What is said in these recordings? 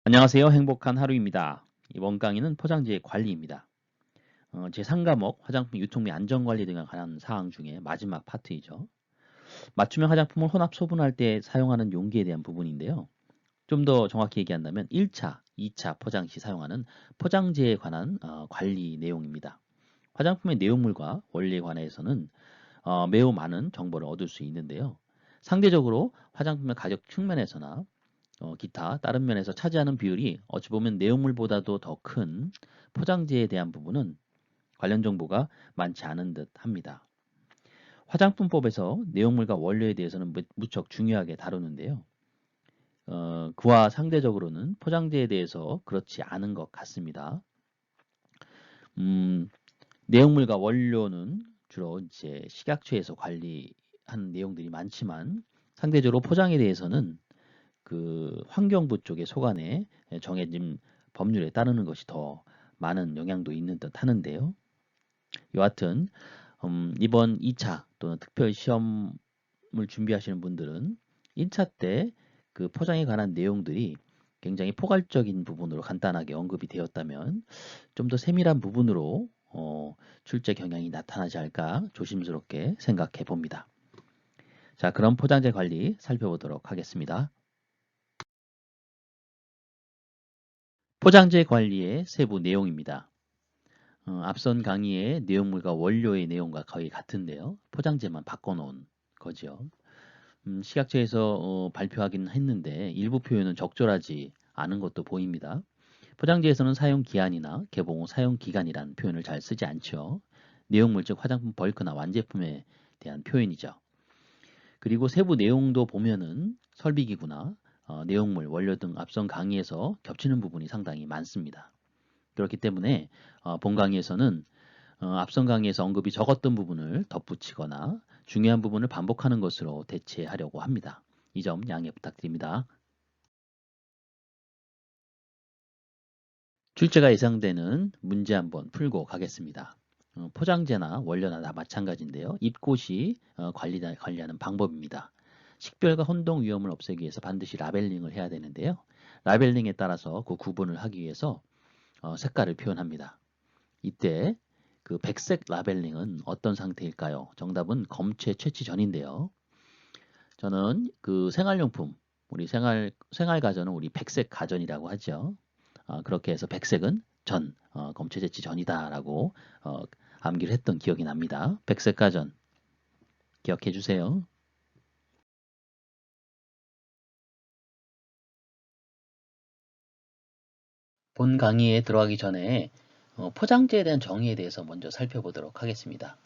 안녕하세요. 행복한 하루입니다. 이번 강의는 포장지의 관리입니다. 제3과목 화장품 유통 및 안전관리 등에 관한 사항 중에 마지막 파트이죠. 맞춤형 화장품을 혼합 소분할 때 사용하는 용기에 대한 부분인데요. 좀 더 정확히 얘기한다면 1차, 2차 포장 시 사용하는 포장재에 관한 관리 내용입니다. 화장품의 내용물과 원리에 관해서는 매우 많은 정보를 얻을 수 있는데요. 상대적으로 화장품의 가격 측면에서나 기타 다른 면에서 차지하는 비율이 어찌 보면 내용물보다도 더 큰 포장재에 대한 부분은 관련 정보가 많지 않은 듯 합니다. 화장품법에서 내용물과 원료에 대해서는 무척 중요하게 다루는데요. 그와 상대적으로는 포장재에 대해서 그렇지 않은 것 같습니다. 음, 내용물과 원료는 주로 이제 식약처에서 관리한 내용들이 많지만 상대적으로 포장에 대해서는 그 환경부 쪽의 소관에 정해진 법률에 따르는 것이 더 많은 영향도 있는 듯 하는데요. 여하튼 이번 2차 또는 특별 시험을 준비하시는 분들은 1차 때 그 포장에 관한 내용들이 굉장히 포괄적인 부분으로 간단하게 언급이 되었다면 좀 더 세밀한 부분으로 출제 경향이 나타나지 않을까 조심스럽게 생각해 봅니다. 자, 그럼 포장재 관리 살펴보도록 하겠습니다. 포장재 관리의 세부 내용입니다. 앞선 강의의 내용물과 원료의 내용과 거의 같은데요. 포장재만 바꿔놓은 거죠. 식약처에서 발표하긴 했는데 일부 표현은 적절하지 않은 것도 보입니다. 포장재에서는 사용 기한이나 개봉 후 사용 기간이란 표현을 잘 쓰지 않죠. 내용물 즉 화장품 벌크나 완제품에 대한 표현이죠. 그리고 세부 내용도 보면은 설비기구나 내용물, 원료 등 앞선 강의에서 겹치는 부분이 상당히 많습니다. 그렇기 때문에 본 강의에서는 앞선 강의에서 언급이 적었던 부분을 덧붙이거나 중요한 부분을 반복하는 것으로 대체하려고 합니다. 이 점 양해 부탁드립니다. 출제가 예상되는 문제 한번 풀고 가겠습니다. 포장재나 원료나 다 마찬가지인데요. 입고시 관리하는 방법입니다. 식별과 혼동 위험을 없애기 위해서 반드시 라벨링을 해야 되는데요. 라벨링에 따라서 그 구분을 하기 위해서 색깔을 표현합니다. 이때 그 백색 라벨링은 어떤 상태일까요? 정답은 검체 채취 전인데요. 저는 그 생활용품, 우리 생활 가전은 우리 백색 가전이라고 하죠. 그렇게 해서 백색은 검체 채취 전이다라고 암기를 했던 기억이 납니다. 백색 가전 기억해 주세요. 본 강의에 들어가기 전에 포장재에 대한 정의에 대해서 먼저 살펴보도록 하겠습니다.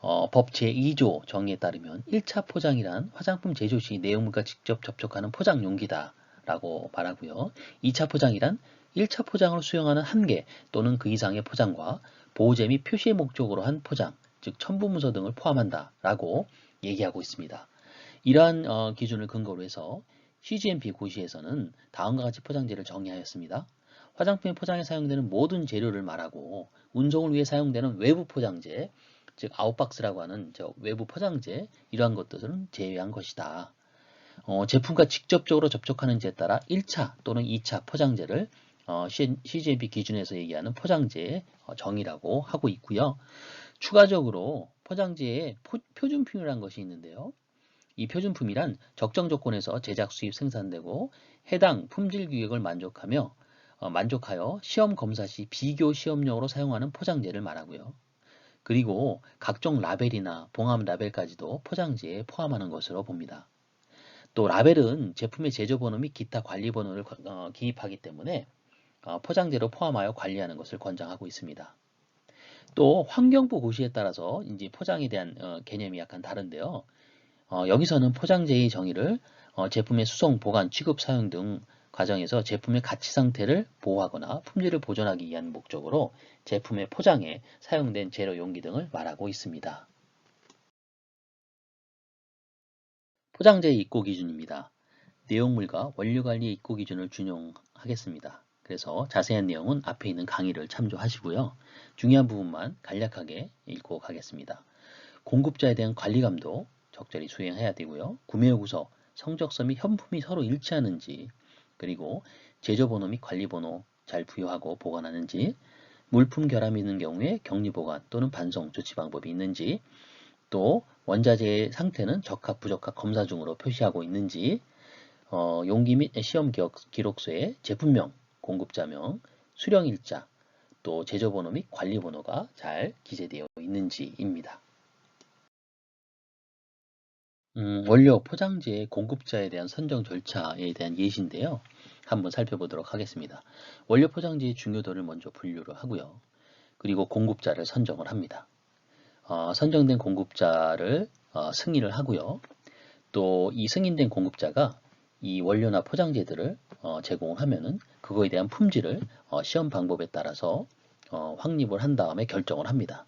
법 제2조 정의에 따르면 1차 포장이란 화장품 제조 시 내용물과 직접 접촉하는 포장 용기다 라고 말하고요. 2차 포장이란 1차 포장을 수용하는 한 개 또는 그 이상의 포장과 보호제 및 표시의 목적으로 한 포장, 즉 첨부문서 등을 포함한다 라고 얘기하고 있습니다. 이러한 기준을 근거로 해서 CGMP 고시에서는 다음과 같이 포장재를 정의하였습니다. 화장품의 포장에 사용되는 모든 재료를 말하고 운송을 위해 사용되는 외부 포장재, 즉 아웃박스라고 하는 저 외부 포장재 이러한 것들은 제외한 것이다. 제품과 직접적으로 접촉하는지에 따라 1차 또는 2차 포장재를 CGMP 기준에서 얘기하는 포장재의 정의라고 하고 있고요. 추가적으로 포장재에 표준품이라는 것이 있는데요. 이 표준품이란 적정 조건에서 제작, 수입, 생산되고 해당 품질 규격을 만족하여 시험 검사 시 비교 시험용으로 사용하는 포장재를 말하고요. 그리고 각종 라벨이나 봉합 라벨까지도 포장재에 포함하는 것으로 봅니다. 또 라벨은 제품의 제조번호 및 기타 관리번호를 기입하기 때문에 포장재로 포함하여 관리하는 것을 권장하고 있습니다. 또 환경부 고시에 따라서 이제 포장에 대한 개념이 약간 다른데요. 여기서는 포장재의 정의를 제품의 수송, 보관, 취급, 사용 등 과정에서 제품의 가치 상태를 보호하거나 품질을 보존하기 위한 목적으로 제품의 포장에 사용된 재료, 용기 등을 말하고 있습니다. 포장재의 입고 기준입니다. 내용물과 원료 관리의 입고 기준을 준용하겠습니다. 그래서 자세한 내용은 앞에 있는 강의를 참조하시고요. 중요한 부분만 간략하게 읽고 가겠습니다. 공급자에 대한 관리감도 적절히 수행해야 되고요. 구매 요구서, 성적서 및 현품이 서로 일치하는지, 그리고 제조번호 및 관리번호 잘 부여하고 보관하는지, 물품 결함이 있는 경우에 격리보관 또는 반송 조치 방법이 있는지, 또 원자재의 상태는 적합, 부적합 검사 중으로 표시하고 있는지, 용기 및 시험 기록서에 제품명, 공급자명, 수령일자, 또 제조번호 및 관리번호가 잘 기재되어 있는지입니다. 원료 포장지의 공급자에 대한 선정 절차에 대한 예시인데요. 한번 살펴보도록 하겠습니다. 원료 포장지의 중요도를 먼저 분류를 하고요. 그리고 공급자를 선정을 합니다. 선정된 공급자를 승인을 하고요. 또 이 승인된 공급자가 이 원료나 포장재들을 제공을 하면은 그거에 대한 품질을 시험 방법에 따라서 확립을 한 다음에 결정을 합니다.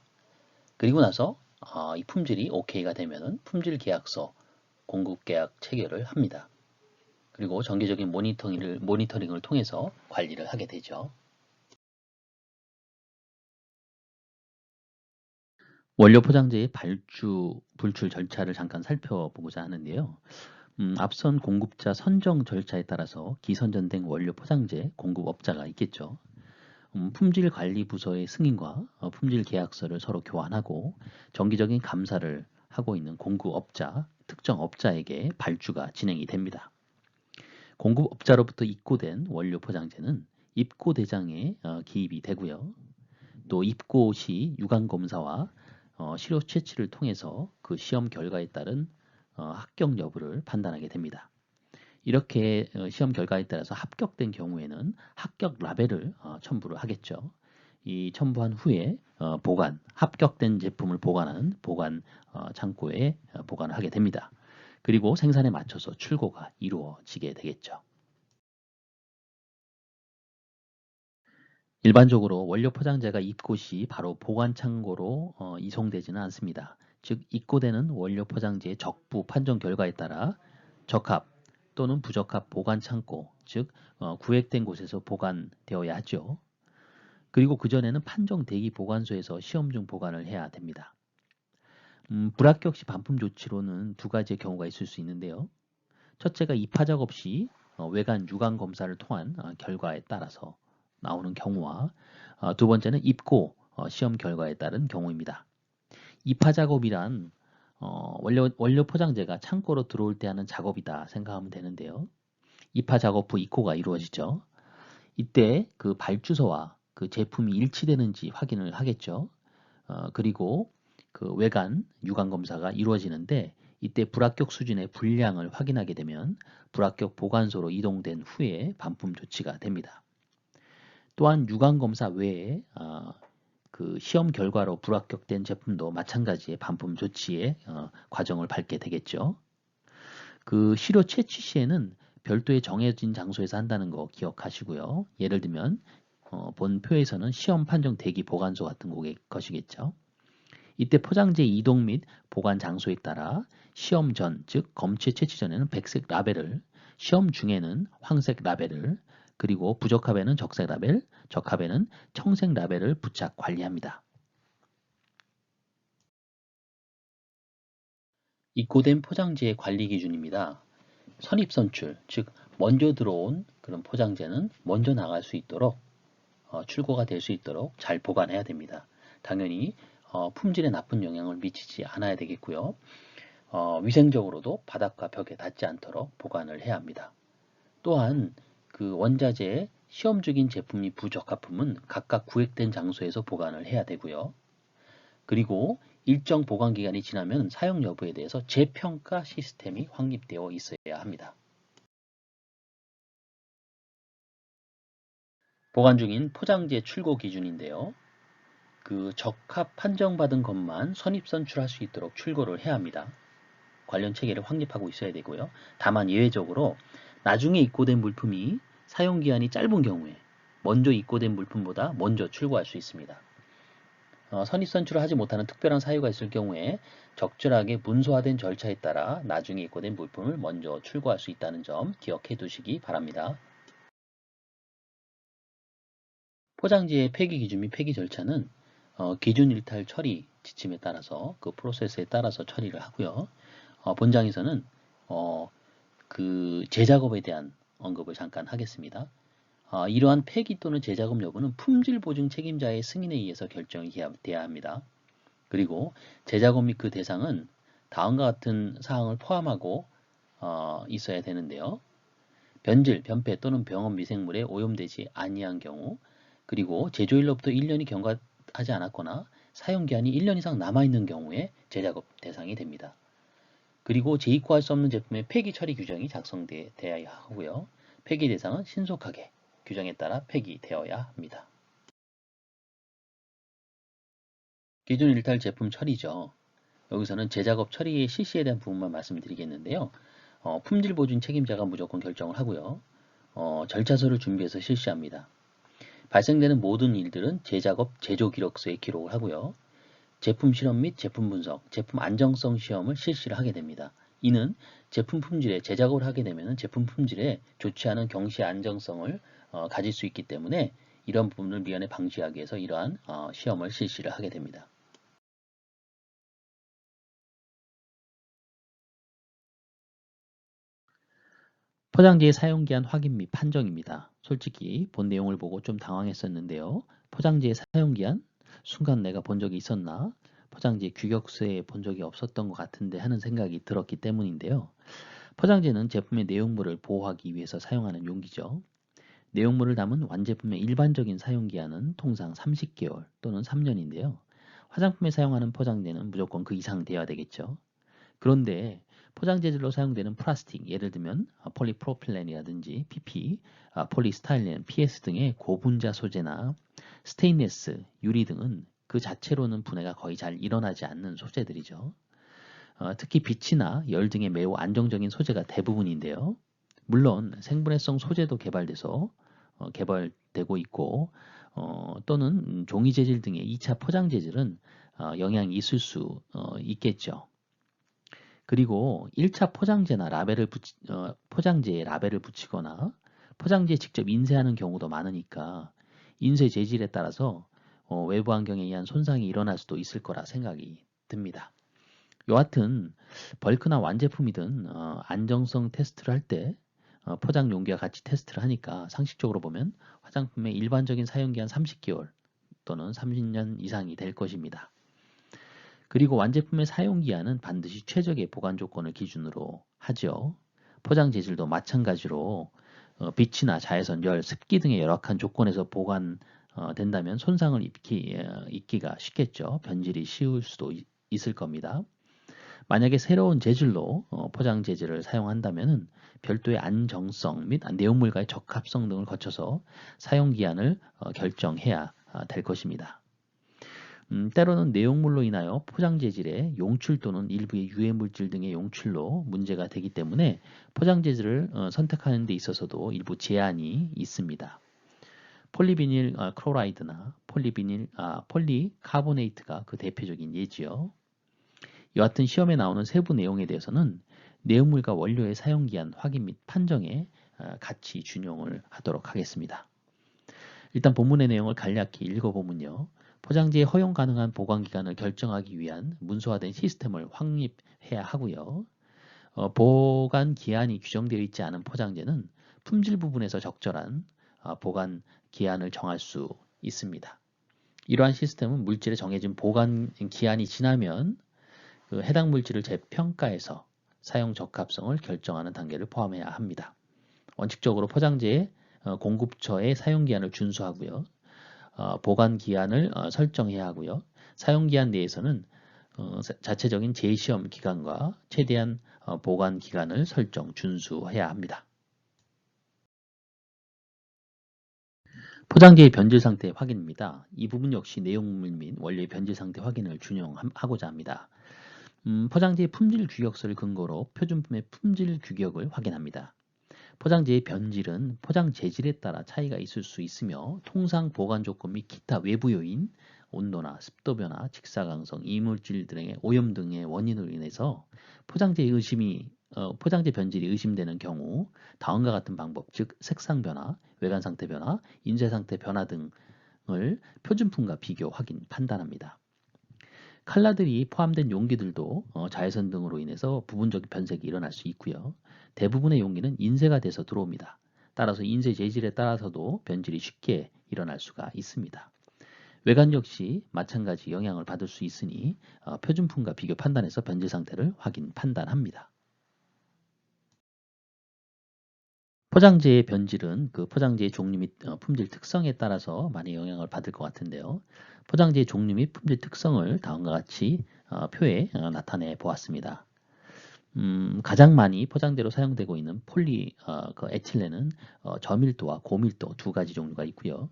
그리고 나서 이 품질이 OK가 되면은 품질 계약서, 공급 계약 체결을 합니다. 그리고 정기적인 모니터링을 통해서 관리를 하게 되죠. 원료 포장재의 불출 절차를 잠깐 살펴보고자 하는데요. 앞선 공급자 선정 절차에 따라서 기선전된 원료 포장재 공급업자가 있겠죠. 품질관리부서의 승인과 품질 계약서를 서로 교환하고 정기적인 감사를 하고 있는 공급업자, 특정 업자에게 발주가 진행이 됩니다. 공급업자로부터 입고된 원료 포장재는 입고대장에 기입이 되고요. 또 입고 시 유관검사와 시료 채취를 통해서 그 시험 결과에 따른 합격 여부를 판단하게 됩니다. 이렇게 시험 결과에 따라서 합격된 경우에는 합격 라벨을 첨부를 하겠죠. 이 첨부한 후에 합격된 제품을 보관하는 보관 창고에 보관을 하게 됩니다. 그리고 생산에 맞춰서 출고가 이루어지게 되겠죠. 일반적으로 원료 포장재가 입고 시 바로 보관 창고로 이송되지는 않습니다. 즉 입고되는 원료 포장재의 적부 판정 결과에 따라 적합 또는 부적합 보관 창고, 즉 구획된 곳에서 보관되어야 하죠. 그리고 그전에는 판정 대기 보관소에서 시험 중 보관을 해야 됩니다. 불합격 시 반품 조치로는 두 가지의 경우가 있을 수 있는데요. 첫째가 입하 작업 시 외관 유관 검사를 통한 결과에 따라서 나오는 경우와 두 번째는 입고 시험 결과에 따른 경우입니다. 입하 작업이란 원료 포장재가 창고로 들어올 때 하는 작업이다 생각하면 되는데요. 입하 작업 후 입고가 이루어지죠. 이때 그 발주서와 그 제품이 일치되는지 확인을 하겠죠. 그리고 그 외관 유관 검사가 이루어지는데 이때 불합격 수준의 분량을 확인하게 되면 불합격 보관소로 이동된 후에 반품 조치가 됩니다. 또한 유관 검사 외에 그 시험 결과로 불합격된 제품도 마찬가지의 반품 조치의 과정을 밟게 되겠죠. 그 시료 채취 시에는 별도의 정해진 장소에서 한다는 거 기억하시고요. 예를 들면 본 표에서는 시험 판정 대기 보관소 같은 것이겠죠. 이때 포장재 이동 및 보관 장소에 따라 시험 전, 즉 검체 채취 전에는 백색 라벨을, 시험 중에는 황색 라벨을, 그리고 부적합에는 적색 라벨, 적합에는 청색 라벨을 부착 관리합니다. 입고된 포장재의 관리 기준입니다. 선입선출, 즉 먼저 들어온 그런 포장재는 먼저 나갈 수 있도록 출고가 될 수 있도록 잘 보관해야 됩니다. 당연히 품질에 나쁜 영향을 미치지 않아야 되겠고요. 위생적으로도 바닥과 벽에 닿지 않도록 보관을 해야 합니다. 또한 그 원자재의 시험 중인 제품이 부적합품은 각각 구획된 장소에서 보관을 해야 되고요. 그리고 일정 보관 기간이 지나면 사용 여부에 대해서 재평가 시스템이 확립되어 있어야 합니다. 보관 중인 포장재 출고 기준인데요. 그 적합 판정받은 것만 선입선출할 수 있도록 출고를 해야 합니다. 관련 체계를 확립하고 있어야 되고요. 다만 예외적으로 나중에 입고된 물품이 사용기한이 짧은 경우에 먼저 입고된 물품보다 먼저 출고할 수 있습니다. 선입선출을 하지 못하는 특별한 사유가 있을 경우에 적절하게 문서화된 절차에 따라 나중에 입고된 물품을 먼저 출고할 수 있다는 점 기억해 두시기 바랍니다. 포장지의 폐기 기준 및 폐기 절차는 기준 일탈 처리 지침에 따라서 그 프로세스에 따라서 처리를 하고요. 본장에서는 그 재작업에 대한 언급을 잠깐 하겠습니다. 이러한 폐기 또는 재작업 여부는 품질 보증 책임자의 승인에 의해서 결정이 돼야 합니다. 그리고 재작업 및 그 대상은 다음과 같은 사항을 포함하고 있어야 되는데요. 변질, 변폐 또는 병원 미생물에 오염되지 아니한 경우, 그리고 제조일로부터 1년이 경과하지 않았거나 사용기한이 1년 이상 남아있는 경우에 재작업 대상이 됩니다. 그리고 재입고할 수 없는 제품의 폐기 처리 규정이 작성되어야 하고요. 폐기 대상은 신속하게 규정에 따라 폐기되어야 합니다. 기존 일탈 제품 처리죠. 여기서는 재작업 처리 실시에 대한 부분만 말씀드리겠는데요. 품질 보증 책임자가 무조건 결정을 하고요. 절차서를 준비해서 실시합니다. 발생되는 모든 일들은 재작업 제조 기록서에 기록을 하고요. 제품 실험 및 제품 분석, 제품 안정성 시험을 실시를 하게 됩니다. 이는 제품 품질에 재작업을 하게 되면 제품 품질에 좋지 않은 경시 안정성을 가질 수 있기 때문에 이런 부분을 미연에 방지하기 위해서 이러한 시험을 실시를 하게 됩니다. 포장지의 사용기한 확인 및 판정입니다. 솔직히 본 내용을 보고 좀 당황했었는데요. 포장지의 사용기한? 순간 내가 본 적이 있었나? 포장지 규격서에 본 적이 없었던 것 같은데 하는 생각이 들었기 때문인데요. 포장지는 제품의 내용물을 보호하기 위해서 사용하는 용기죠. 내용물을 담은 완제품의 일반적인 사용기한은 통상 30개월 또는 3년인데요. 화장품에 사용하는 포장재는 무조건 그 이상 돼야 되겠죠. 그런데 포장 재질로 사용되는 플라스틱, 예를 들면 폴리프로필렌이라든지 PP, 폴리스타일렌, PS 등의 고분자 소재나 스테인레스, 유리 등은 그 자체로는 분해가 거의 잘 일어나지 않는 소재들이죠. 특히 빛이나 열 등의 매우 안정적인 소재가 대부분인데요. 물론 생분해성 소재도 개발되고 있고 또는 종이 재질 등의 2차 포장 재질은 영향이 있을 수 있겠죠. 그리고 1차 포장재에 라벨을 붙이거나 포장지에 직접 인쇄하는 경우도 많으니까 인쇄 재질에 따라서 외부 환경에 의한 손상이 일어날 수도 있을 거라 생각이 듭니다. 여하튼 벌크나 완제품이든 안정성 테스트를 할 때 포장 용기와 같이 테스트를 하니까 상식적으로 보면 화장품의 일반적인 사용기한 30개월 또는 30년 이상이 될 것입니다. 그리고 완제품의 사용기한은 반드시 최적의 보관 조건을 기준으로 하죠. 포장 재질도 마찬가지로 빛이나 자외선, 열, 습기 등의 열악한 조건에서 보관된다면 손상을 입기가 쉽겠죠. 변질이 쉬울 수도 있을 겁니다. 만약에 새로운 재질로 포장 재질을 사용한다면 별도의 안정성 및 내용물과의 적합성 등을 거쳐서 사용기한을 결정해야 될 것입니다. 때로는 내용물로 인하여 포장 재질의 용출 또는 일부의 유해 물질 등의 용출로 문제가 되기 때문에 포장 재질을 선택하는 데 있어서도 일부 제한이 있습니다. 폴리비닐 클로라이드나 폴리카보네이트가 그 대표적인 예지요. 여하튼 시험에 나오는 세부 내용에 대해서는 내용물과 원료의 사용기한 확인 및 판정에 같이 준용을 하도록 하겠습니다. 일단 본문의 내용을 간략히 읽어보면요. 포장지에 허용 가능한 보관기간을 결정하기 위한 문서화된 시스템을 확립해야 하고요. 보관 기한이 규정되어 있지 않은 포장재는 품질 부분에서 적절한 보관 기한을 정할 수 있습니다. 이러한 시스템은 물질의 정해진 보관 기한이 지나면 그 해당 물질을 재평가해서 사용 적합성을 결정하는 단계를 포함해야 합니다. 원칙적으로 포장재의 공급처의 사용기한을 준수하고요. 보관기한을 설정해야 하고요. 사용기한 내에서는 자체적인 재시험 기간과 최대한 보관기간을 준수해야 합니다. 포장재의 변질 상태 확인입니다. 이 부분 역시 내용물 및 원료의 변질 상태 확인을 준용하고자 합니다. 포장재의 품질 규격서를 근거로 표준품의 품질 규격을 확인합니다. 포장재의 변질은 포장 재질에 따라 차이가 있을 수 있으며 통상 보관 조건 및 기타 외부 요인, 온도나 습도 변화, 직사광선, 이물질 등의 오염 등의 원인으로 인해서 포장재 변질이 의심되는 경우 다음과 같은 방법, 즉 색상 변화, 외관 상태 변화, 인쇄 상태 변화 등을 표준품과 비교, 확인, 판단합니다. 칼라들이 포함된 용기들도 자외선 등으로 인해서 부분적 변색이 일어날 수 있고요. 대부분의 용기는 인쇄가 돼서 들어옵니다. 따라서 인쇄 재질에 따라서도 변질이 쉽게 일어날 수가 있습니다. 외관 역시 마찬가지 영향을 받을 수 있으니 표준품과 비교 판단해서 변질 상태를 판단합니다. 포장재의 변질은 그 포장재의 종류 및 품질 특성에 따라서 많이 영향을 받을 것 같은데요. 포장재의 종류 및 품질 특성을 다음과 같이 표에 나타내 보았습니다. 가장 많이 포장재로 사용되고 있는 그 에틸렌은 저밀도와 고밀도 두 가지 종류가 있고요.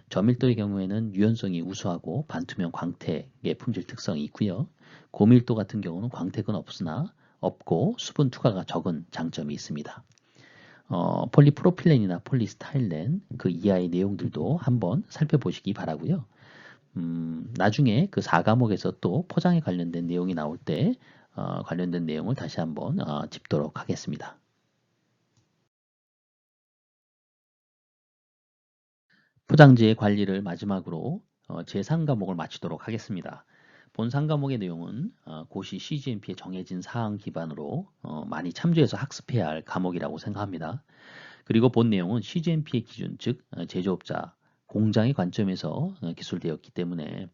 저밀도의 경우에는 유연성이 우수하고 반투명 광택의 품질 특성이 있고요. 고밀도 같은 경우는 광택은 없고 수분 투과가 적은 장점이 있습니다. 폴리프로필렌이나 폴리스타일렌 그 이하의 내용들도 한번 살펴보시기 바라고요. 나중에 그 4과목에서 또 포장에 관련된 내용이 나올 때 관련된 내용을 다시 한번 짚도록 하겠습니다. 포장재의 관리를 마지막으로 제3과목을 마치도록 하겠습니다. 본 3과목의 내용은 고시 CGMP에 정해진 사항 기반으로 많이 참조해서 학습해야 할 과목이라고 생각합니다. 그리고 본 내용은 CGMP의 기준, 즉 제조업자, 공장의 관점에서 기술되었기 때문에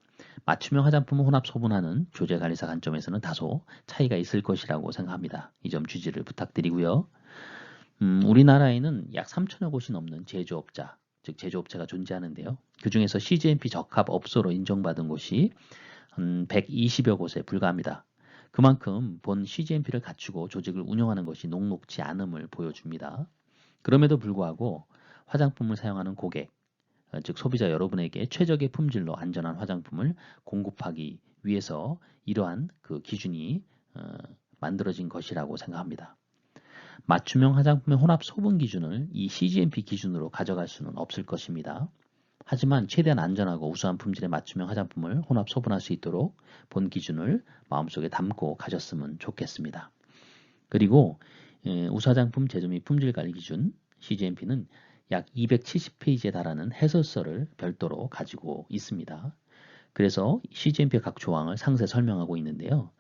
맞춤형 화장품을 혼합 소분하는 조제관리사 관점에서는 다소 차이가 있을 것이라고 생각합니다. 이 점 주의를 부탁드리고요. 우리나라에는 약 3천여 곳이 넘는 제조업자, 즉 제조업체가 존재하는데요. 그 중에서 CGMP 적합 업소로 인정받은 곳이 120여 곳에 불과합니다. 그만큼 본 CGMP를 갖추고 조직을 운영하는 것이 녹록지 않음을 보여줍니다. 그럼에도 불구하고 화장품을 사용하는 고객, 즉 소비자 여러분에게 최적의 품질로 안전한 화장품을 공급하기 위해서 이러한 그 기준이 만들어진 것이라고 생각합니다. 맞춤형 화장품의 혼합 소분 기준을 이 CGMP 기준으로 가져갈 수는 없을 것입니다. 하지만 최대한 안전하고 우수한 품질의 맞춤형 화장품을 혼합 소분할 수 있도록 본 기준을 마음속에 담고 가셨으면 좋겠습니다. 그리고 우수화장품 제조 및 품질관리 기준 CGMP는 약 270페이지에 달하는 해설서를 별도로 가지고 있습니다. 그래서 CGMP의 각 조항을 상세 설명하고 있는데요.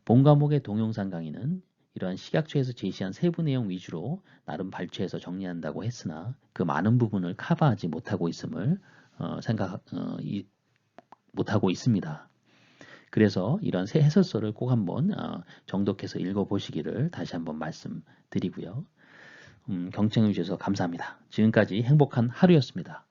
본 과목의 동영상 강의는 이러한 식약처에서 제시한 세부 내용 위주로 나름 발췌해서 정리한다고 했으나 그 많은 부분을 커버하지 못하고 있음을 못하고 있습니다. 그래서 이런 새 해설서를 꼭 한번 정독해서 읽어보시기를 다시 한번 말씀드리고요. 경청해 주셔서 감사합니다. 지금까지 행복한 하루였습니다.